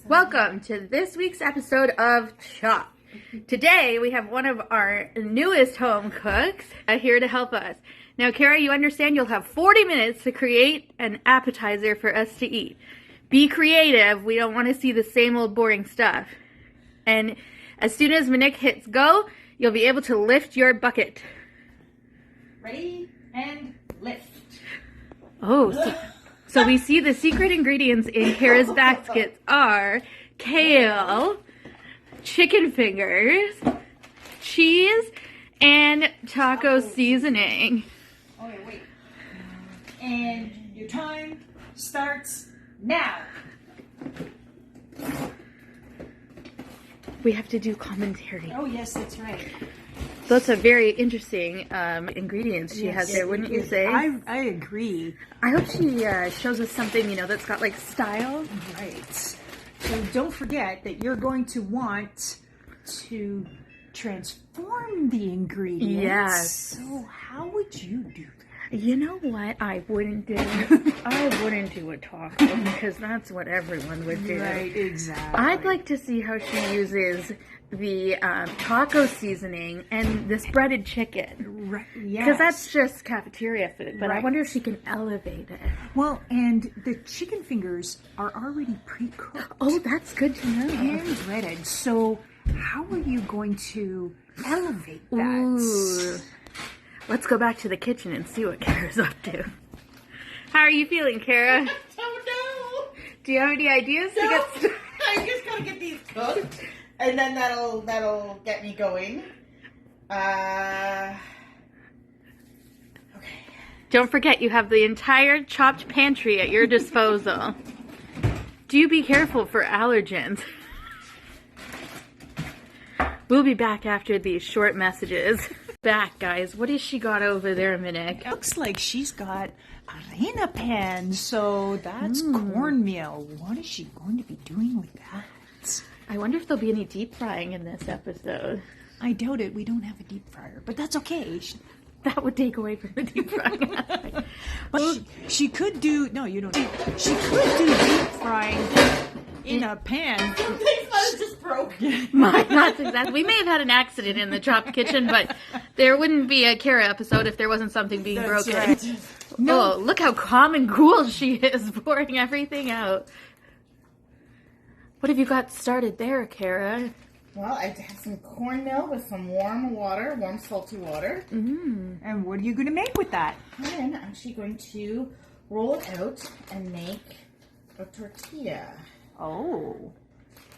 Welcome to this week's episode of Chop. Today we have one of our newest home cooks here to help us. Now, Kara, you understand you'll have 40 minutes to create an appetizer for us to eat. Be creative. We don't want to see the same old boring stuff. And as soon as Monique hits go, you'll be able to lift your bucket. Ready and lift. Oh, so we see the secret ingredients in Kara's baskets are kale, chicken fingers, cheese, and taco seasoning. Okay, wait. And your time starts now. We have to do commentary. Oh, yes, that's right. Those are very interesting ingredients she has there, wouldn't you say? I agree. I hope she shows us something, that's got like style. Right. So don't forget that you're going to want to transform the ingredients. Yes. So how would you do that? You know what I wouldn't do? I wouldn't do a taco because that's what everyone would do. Right, exactly. I'd like to see how she uses the taco seasoning and this breaded chicken. Right, yes. Because that's just cafeteria food, but Right. I wonder if she can elevate it. Well, and the chicken fingers are already pre-cooked. Oh, that's good to know. And breaded. So how are you going to elevate that? Ooh. Let's go back to the kitchen and see what Kara's up to. How are you feeling, Kara? I don't know. Do you have any ideas to get started? I just gotta get these cooked, and then that'll get me going. Okay. Don't forget, you have the entire chopped pantry at your disposal. Do be careful for allergens. We'll be back after these short messages. Back, guys. What has she got over there, Monique? Looks like she's got arena pan, so that's cornmeal. What is she going to be doing with that? I wonder if there'll be any deep frying in this episode. I doubt it. We don't have a deep fryer, but that's okay. That would take away from the deep frying aspect. But she could do, no, you don't. She could do deep frying in a pan. This just broke. That's exactly. We may have had an accident in the chopped kitchen, but there wouldn't be a Kara episode if there wasn't something being broken. Right. No. Oh, look how calm and cool she is, pouring everything out. What have you got started there, Kara? Well, I have some cornmeal with some warm salty water. And what are you going to make with that? And I'm actually going to roll it out and make a tortilla. Oh.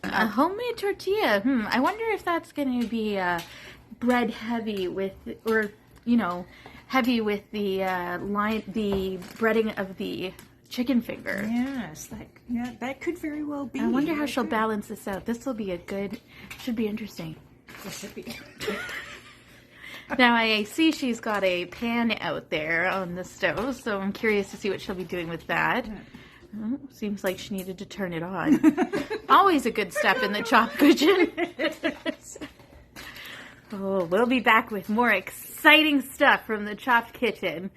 A homemade tortilla. I wonder if that's going to be bread heavy with, or heavy with the the breading of the chicken finger. Yes, that could very well be. I wonder how she'll balance this out. This will be should be interesting. This should be. Now I see she's got a pan out there on the stove, so I'm curious to see what she'll be doing with that. Oh, seems like she needed to turn it on. Always a good step in the chop kitchen. Oh, we'll be back with more exciting stuff from the chopped kitchen.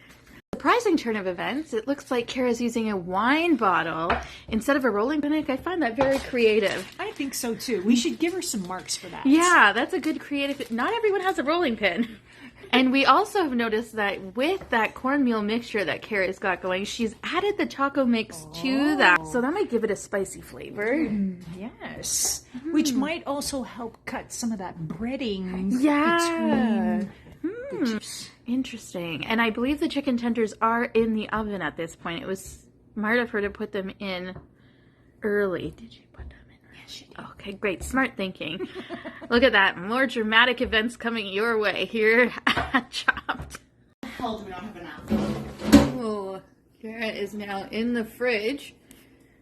Surprising turn of events. It looks like Kara's using a wine bottle instead of a rolling pin. I find that very creative. I think so too. We should give her some marks for that. Yeah, that's a good creative. Not everyone has a rolling pin. And we also have noticed that with that cornmeal mixture that Kara's got going, she's added the taco mix to that. So that might give it a spicy flavor. Yes. Which might also help cut some of that breading Yeah. between Interesting. And I believe the chicken tenders are in the oven at this point. It was smart of her to put them in early. Did you put them in? Yes, she did. Okay, great. Smart thinking. Look at that. More dramatic events coming your way here at Chopped. Hell, do we not have an apple? Oh, Kara is now in the fridge.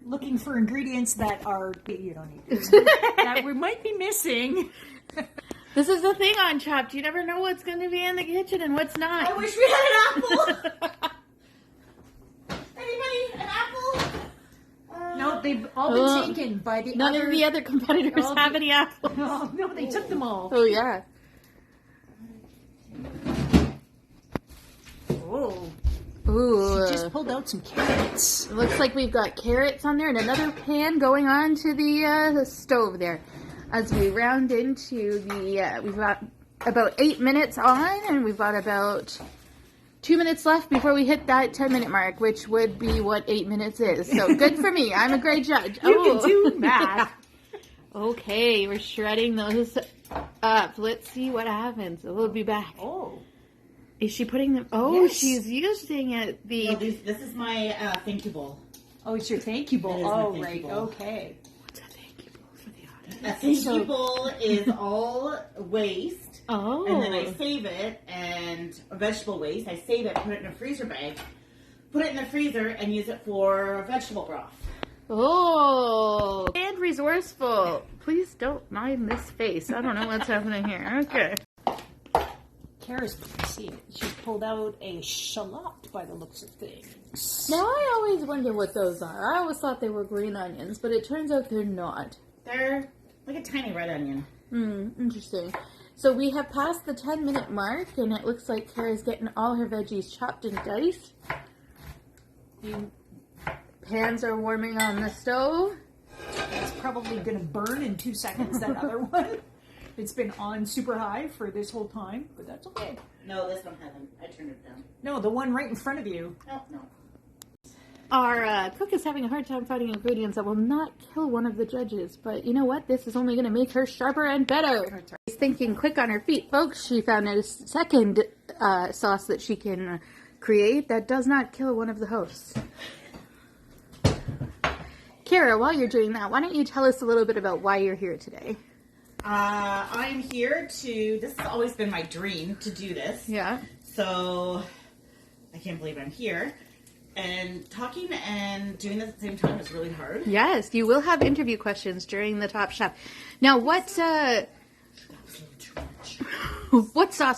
Looking for ingredients that are, you don't need this, that we might be missing. This is the thing on Chopped. You never know what's going to be in the kitchen and what's not. I wish we had an apple. Anybody? An apple? No, they've all been taken by the None other... of the other competitors have any apples. Oh, no, they took them all. Oh, yeah. Oh. Ooh. She just pulled out some carrots. It looks like we've got carrots on there and another pan going on to the stove there. As we round into the, we've got about 8 minutes on, and we've got about 2 minutes left before we hit that 10-minute mark, which would be what 8 minutes is. So good for me. I'm a great judge. You can do math. Yeah. Okay, we're shredding those up. Let's see what happens. We'll be back. Oh. Is she putting them? Oh, Yes. she's using it. No, this is my thank you bowl. Oh, it's your thank you bowl. That is my Oh, thank right. you bowl. Okay. What's a thank you bowl for the audience? A thank you bowl is all waste. Oh. And then I save it, and vegetable waste, I save it, put it in a freezer bag, put it in the freezer, and use it for vegetable broth. Oh. And resourceful. Please don't mind this face. I don't know what's happening here. Okay. Kara's see it. She's pulled out a shallot by the looks of things. Now, I always wonder what those are. I always thought they were green onions, but it turns out they're not. They're like a tiny red onion. Interesting. So we have passed the 10-minute mark, and it looks like Kara's getting all her veggies chopped and diced. The pans are warming on the stove. It's probably going to burn in 2 seconds, that other one. It's been on super high for this whole time, but that's okay. No, this one hasn't. I turned it down. No, the one right in front of you. No. Our cook is having a hard time finding ingredients that will not kill one of the judges, but you know what? This is only going to make her sharper and better. She's thinking quick on her feet, folks. She found a second sauce that she can create that does not kill one of the hosts. Kara, while you're doing that, why don't you tell us a little bit about why you're here today? I'm here this has always been my dream to do this. Yeah. So, I can't believe I'm here. And talking and doing this at the same time is really hard. Yes, you will have interview questions during the Top Chef. Now, what sauce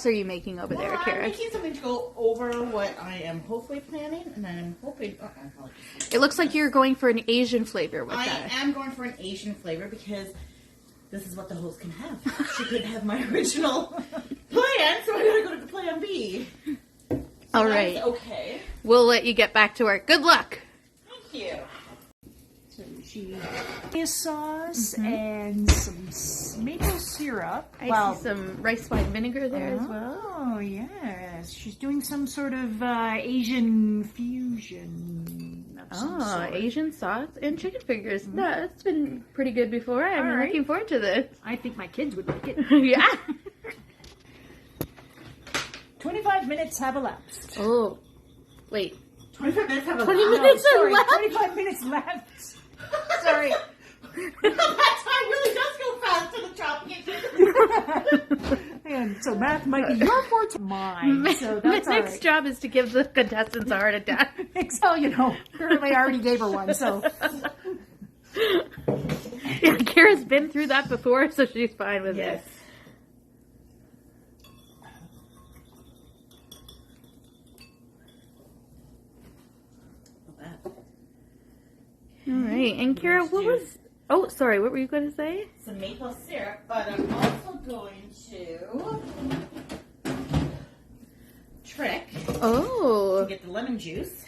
are you making over there, Kara? I'm making something to go over what I am hopefully planning, and I'm hoping... It looks like you're going for an Asian flavor with I that. am going for an Asian flavor because this is what the host can have. She couldn't have my original plan, so I gotta go to plan B. All right. Okay. We'll let you get back to work. Good luck. Thank you. So she sauce and some maple syrup. I see some rice wine vinegar there as well. Oh, yes. She's doing some sort of Asian fusion of some sort. Asian sauce and chicken fingers. That's been pretty good before. I'm All right. looking forward to this. I think my kids would like it. Yeah. 25 minutes have elapsed. Oh, wait. 25 minutes have a 20 lot. minutes are Sorry, left. 25 minutes left. Sorry. That time really does go fast to the chopping. And so math might be your forte, mine. So that's My all next right. job is to give the contestants a heart attack. So, apparently I already gave her one, so. Yeah, Kara's been through that before, so she's fine with it. All right, and Kara, what was... Oh, sorry, what were you going to say? Some maple syrup, but I'm also going to trick Oh, to get the lemon juice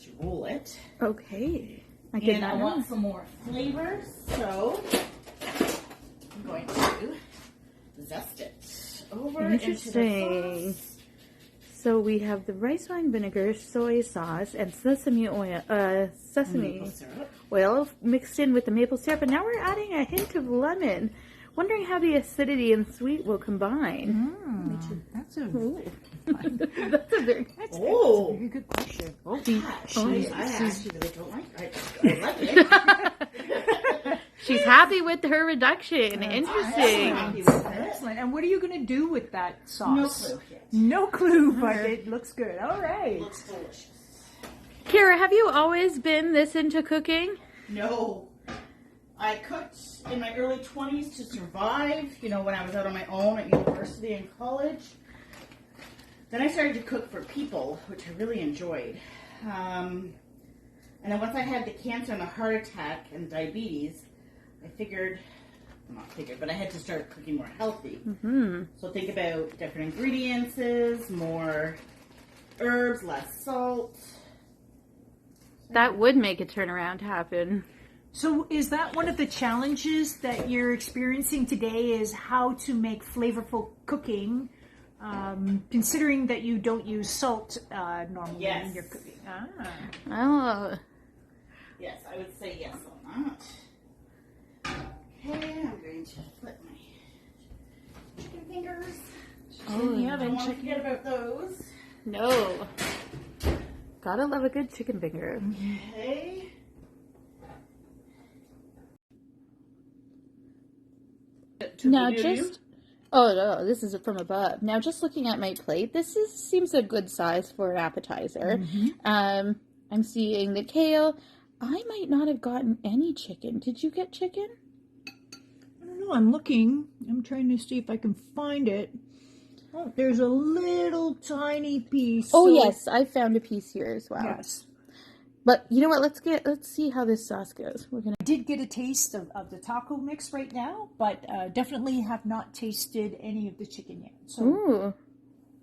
to roll it. okay. I did And not I know. want some more flavor, so I'm going to zest it over into Interesting. the sauce. So we have the rice wine vinegar, soy sauce, and sesame oil, sesame Maple syrup. oil mixed in with the maple syrup, and now we're adding a hint of lemon. Wondering how the acidity and sweet will combine. That's a That's a very Oh, very good question. Oh, I actually really don't like it. I like it. she's happy with her reduction. Interesting. Happy with it. Excellent. And what are you going to do with that No sauce? clue yet. No clue, but it looks good. All right. Looks delicious. Kara, have you always been this into cooking? No. I cooked in my early 20s to survive, when I was out on my own at university and college. Then I started to cook for people, which I really enjoyed. And then once I had the cancer and the heart attack and diabetes, but I had to start cooking more healthy. So think about different ingredients, more herbs, less salt. That would make a turnaround happen. So is that one of the challenges that you're experiencing today, is how to make flavorful cooking, considering that you don't use salt normally in your cooking? Oh. Yes, I would say yes on that. Okay, I'm going to put my chicken fingers. In the I oven. don't want to forget about those. No. Gotta love a good chicken finger. Okay. Now just... Oh, no, this is from above. Now, just looking at my plate, seems a good size for an appetizer. I'm seeing the kale. I might not have gotten any chicken. Did you get chicken? I don't know. I'm looking. I'm trying to see if I can find it. Oh, there's a little tiny piece. Oh, yes. I found a piece here as well. Yes. But you know what? Let's see how this sauce goes. I did get a taste of the taco mix right now, but definitely have not tasted any of the chicken yet. So, Ooh.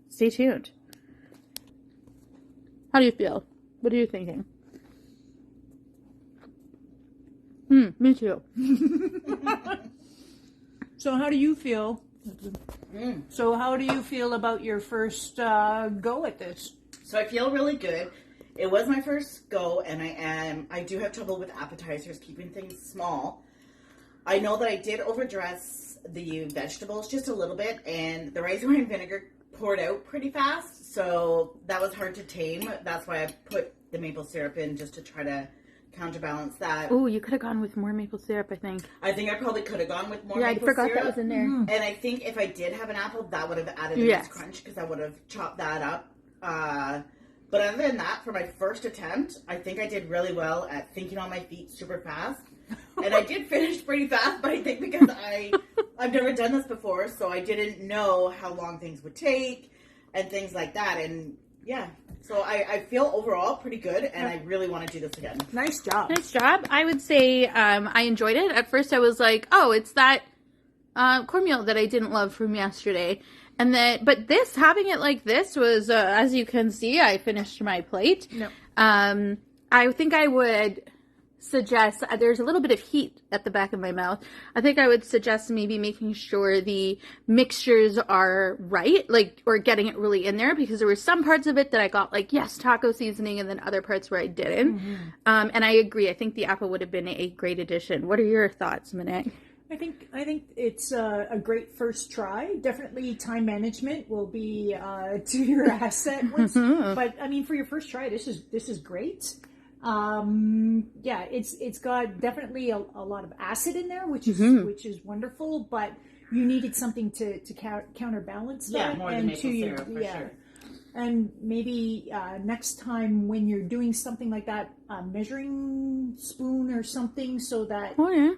Stay tuned. How do you feel? What are you thinking? Me too. so how do you feel? So how do you feel about your first go at this? So I feel really good. It was my first go, and I do have trouble with appetizers, keeping things small. I know that I did overdress the vegetables just a little bit, and the rice wine vinegar poured out pretty fast, so that was hard to tame. That's why I put the maple syrup in, just to try to counterbalance that. Oh, you could have gone with more maple syrup, I think. I think I probably could have gone with more Yeah, I maple forgot syrup. that was in there. And I think if I did have an apple, that would have added a nice crunch, because I would have chopped that up. But other than that, for my first attempt, I think I did really well at thinking on my feet super fast. And I did finish pretty fast, but I think because I've never done this before, so I didn't know how long things would take and things like that. And yeah, so I feel overall pretty good, and I really want to do this again. Nice job. Nice job. I would say I enjoyed it. At first I was like, oh, it's that cornmeal that I didn't love from yesterday. But having it like this was, as you can see, I finished my plate. No. I think I would suggest, there's a little bit of heat at the back of my mouth. I think I would suggest maybe making sure the mixtures are right, or getting it really in there, because there were some parts of it that I got taco seasoning, and then other parts where I didn't. And I agree. I think the apple would have been a great addition. What are your thoughts, Minette? I think it's a great first try. Definitely time management will be to your asset. But I mean, for your first try, this is great. Yeah, it's got definitely a lot of acid in there, which is wonderful. But you needed something to counterbalance that. Yeah, more than maple syrup for sure. And maybe next time when you're doing something like that, a measuring spoon or something, so that. Oh yeah.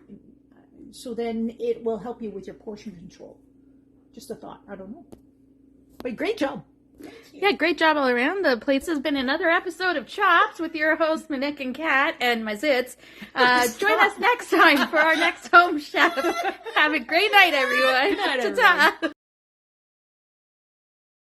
So then it will help you with your portion control. Just a thought. I don't know. But great job. Yeah, great job all around. The Plates has been another episode of Chops with your hosts, Monique and Kat, and my zits. Join us next time for our next home chef. Have a great night, everyone. Good night, Ta-ta.